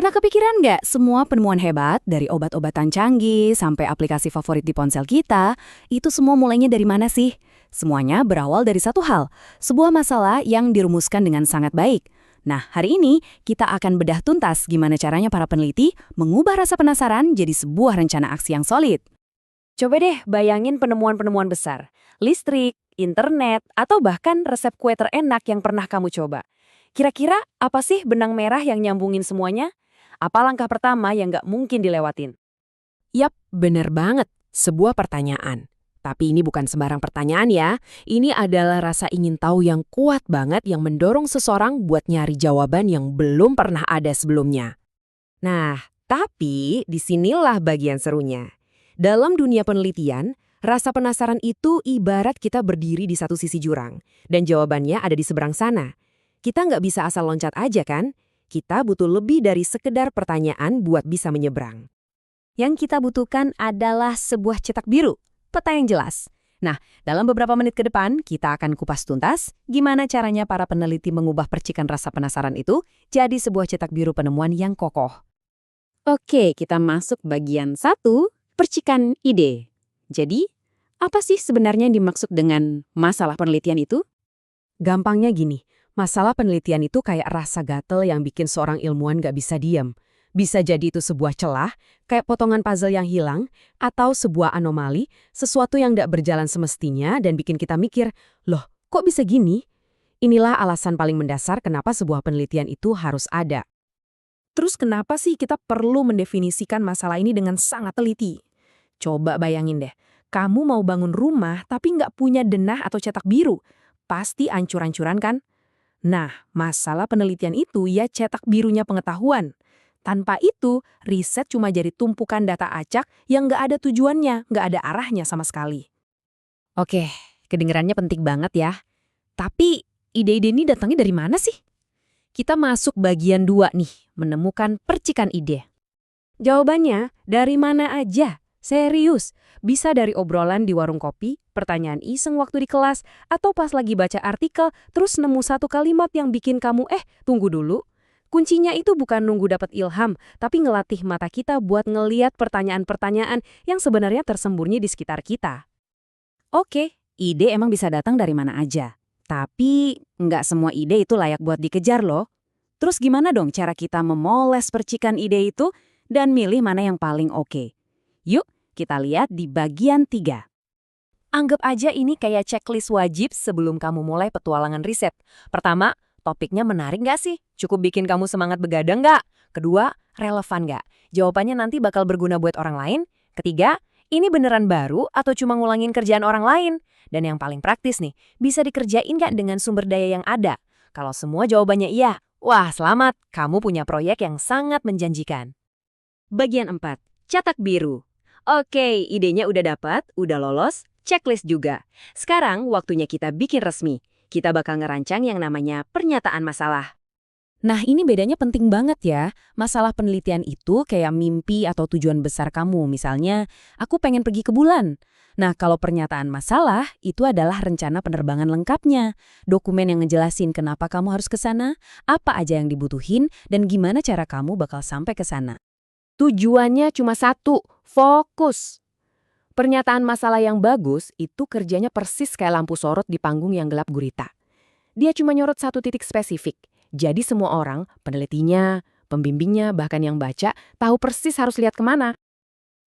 Pernah kepikiran nggak semua penemuan hebat, dari obat-obatan canggih sampai aplikasi favorit di ponsel kita, itu semua mulainya dari mana sih? Semuanya berawal dari satu hal, sebuah masalah yang dirumuskan dengan sangat baik. Nah, hari ini kita akan bedah tuntas gimana caranya para peneliti mengubah rasa penasaran jadi sebuah rencana aksi yang solid. Coba deh bayangin penemuan-penemuan besar. Listrik, internet, atau bahkan resep kue terenak yang pernah kamu coba. Kira-kira apa sih benang merah yang nyambungin semuanya? Apa langkah pertama yang nggak mungkin dilewatin? Yap, bener banget. Sebuah pertanyaan. Tapi ini bukan sembarang pertanyaan ya. Ini adalah rasa ingin tahu yang kuat banget yang mendorong seseorang buat nyari jawaban yang belum pernah ada sebelumnya. Nah, tapi disinilah bagian serunya. Dalam dunia penelitian, rasa penasaran itu ibarat kita berdiri di satu sisi jurang. Dan jawabannya ada di seberang sana. Kita nggak bisa asal loncat aja kan? Kita butuh lebih dari sekedar pertanyaan buat bisa menyeberang. Yang kita butuhkan adalah sebuah cetak biru, peta yang jelas. Nah, dalam beberapa menit ke depan, kita akan kupas tuntas gimana caranya para peneliti mengubah percikan rasa penasaran itu jadi sebuah cetak biru penemuan yang kokoh. Oke, kita masuk bagian 1, percikan ide. Jadi, apa sih sebenarnya yang dimaksud dengan masalah penelitian itu? Gampangnya gini, masalah penelitian itu kayak rasa gatel yang bikin seorang ilmuwan gak bisa diam. Bisa jadi itu sebuah celah, kayak potongan puzzle yang hilang, atau sebuah anomali, sesuatu yang gak berjalan semestinya dan bikin kita mikir, loh, kok bisa gini? Inilah alasan paling mendasar kenapa sebuah penelitian itu harus ada. Terus kenapa sih kita perlu mendefinisikan masalah ini dengan sangat teliti? Coba bayangin deh, kamu mau bangun rumah tapi nggak punya denah atau cetak biru. Pasti ancur-ancuran kan? Nah, masalah penelitian itu ya cetak birunya pengetahuan. Tanpa itu, riset cuma jadi tumpukan data acak yang nggak ada tujuannya, nggak ada arahnya sama sekali. Oke, kedengarannya penting banget ya. Tapi ide-ide ini datangnya dari mana sih? Kita masuk bagian 2 nih, menemukan percikan ide. Jawabannya, dari mana aja? Serius, bisa dari obrolan di warung kopi, pertanyaan iseng waktu di kelas, atau pas lagi baca artikel, terus nemu satu kalimat yang bikin kamu, tunggu dulu. Kuncinya itu bukan nunggu dapat ilham, tapi ngelatih mata kita buat ngeliat pertanyaan-pertanyaan yang sebenarnya tersembunyi di sekitar kita. Oke, ide emang bisa datang dari mana aja. Tapi nggak semua ide itu layak buat dikejar loh. Terus gimana dong cara kita memoles percikan ide itu dan milih mana yang paling oke? Yuk, kita lihat di bagian 3. Anggap aja ini kayak checklist wajib sebelum kamu mulai petualangan riset. Pertama, topiknya menarik nggak sih? Cukup bikin kamu semangat begadang nggak? Kedua, relevan nggak? Jawabannya nanti bakal berguna buat orang lain. Ketiga, ini beneran baru atau cuma ngulangin kerjaan orang lain? Dan yang paling praktis nih, bisa dikerjain nggak dengan sumber daya yang ada? Kalau semua jawabannya iya, wah selamat, kamu punya proyek yang sangat menjanjikan. Bagian 4. Cetak biru. Oke, idenya udah dapat, udah lolos, checklist juga. Sekarang waktunya kita bikin resmi. Kita bakal ngerancang yang namanya pernyataan masalah. Nah, ini bedanya penting banget ya. Masalah penelitian itu kayak mimpi atau tujuan besar kamu. Misalnya, aku pengen pergi ke bulan. Nah, kalau pernyataan masalah, itu adalah rencana penerbangan lengkapnya. Dokumen yang ngejelasin kenapa kamu harus ke sana, apa aja yang dibutuhin, dan gimana cara kamu bakal sampai ke sana. Tujuannya cuma satu, fokus. Pernyataan masalah yang bagus itu kerjanya persis kayak lampu sorot di panggung yang gelap gurita. Dia cuma nyorot satu titik spesifik. Jadi semua orang, penelitinya, pembimbingnya, bahkan yang baca, tahu persis harus lihat kemana.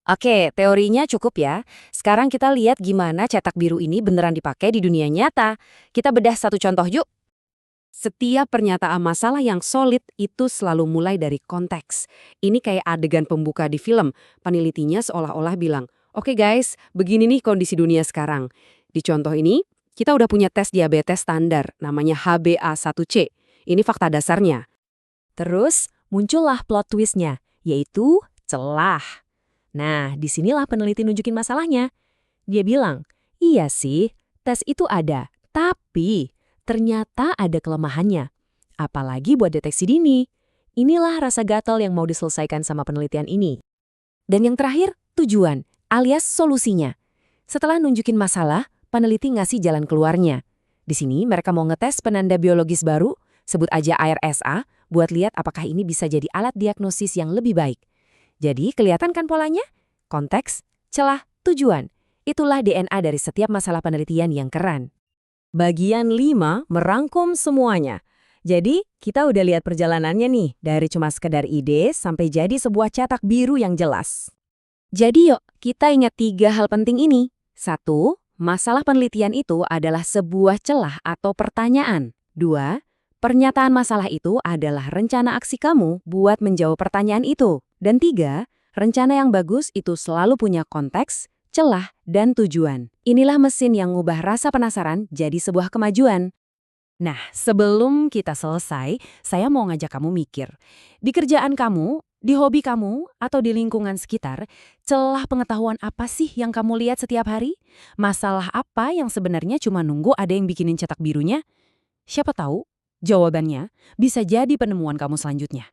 Oke, teorinya cukup ya. Sekarang kita lihat gimana cetak biru ini beneran dipakai di dunia nyata. Kita bedah satu contoh yuk. Setiap pernyataan masalah yang solid itu selalu mulai dari konteks. Ini kayak adegan pembuka di film. Penelitinya seolah-olah bilang, oke guys, begini nih kondisi dunia sekarang. Di contoh ini, kita udah punya tes diabetes standar, namanya HbA1c. Ini fakta dasarnya. Terus muncullah plot twistnya, yaitu celah. Nah, disinilah peneliti nunjukin masalahnya. Dia bilang, iya sih, tes itu ada, tapi ternyata ada kelemahannya. Apalagi buat deteksi dini. Inilah rasa gatal yang mau diselesaikan sama penelitian ini. Dan yang terakhir, tujuan, alias solusinya. Setelah nunjukin masalah, peneliti ngasih jalan keluarnya. Di sini mereka mau ngetes penanda biologis baru, sebut aja ARSA, buat lihat apakah ini bisa jadi alat diagnosis yang lebih baik. Jadi, kelihatan kan polanya? Konteks, celah, tujuan. Itulah DNA dari setiap masalah penelitian yang keren. Bagian 5 merangkum semuanya. Jadi, kita udah lihat perjalanannya nih, dari cuma sekedar ide sampai jadi sebuah cetak biru yang jelas. Jadi yuk, kita ingat 3 hal penting ini. 1. Masalah penelitian itu adalah sebuah celah atau pertanyaan. 2. Pernyataan masalah itu adalah rencana aksi kamu buat menjawab pertanyaan itu. Dan 3. Rencana yang bagus itu selalu punya konteks, celah, dan tujuan. Inilah mesin yang ngubah rasa penasaran jadi sebuah kemajuan. Nah, sebelum kita selesai, saya mau ngajak kamu mikir. Di kerjaan kamu, di hobi kamu, atau di lingkungan sekitar, celah pengetahuan apa sih yang kamu lihat setiap hari? Masalah apa yang sebenarnya cuma nunggu ada yang bikinin cetak birunya? Siapa tahu, jawabannya bisa jadi penemuan kamu selanjutnya.